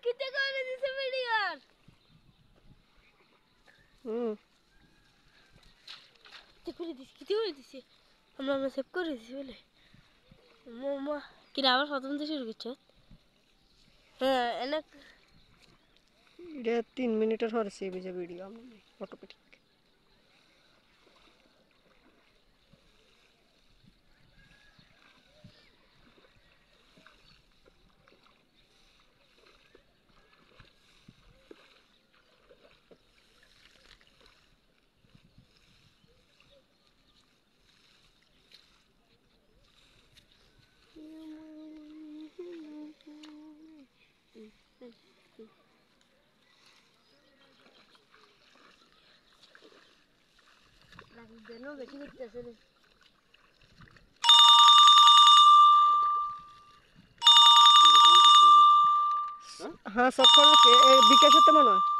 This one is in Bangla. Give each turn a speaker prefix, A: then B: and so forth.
A: কিতে করে দিছে ভিডিওর কিতে করে দিছে আমরা সেভ করে দিছি বলে মামা কি আবার প্রথম থেকে শুরু করছ হ্যাঁ এনে
B: এটা 3 মিনিটের পরে সেভ হয়ে যাবে ভিডিও অটোমেটিক
A: দেন বেশি করতেছে রে
B: হ্যাঁ সব করে বিকাশের তো মনে হয়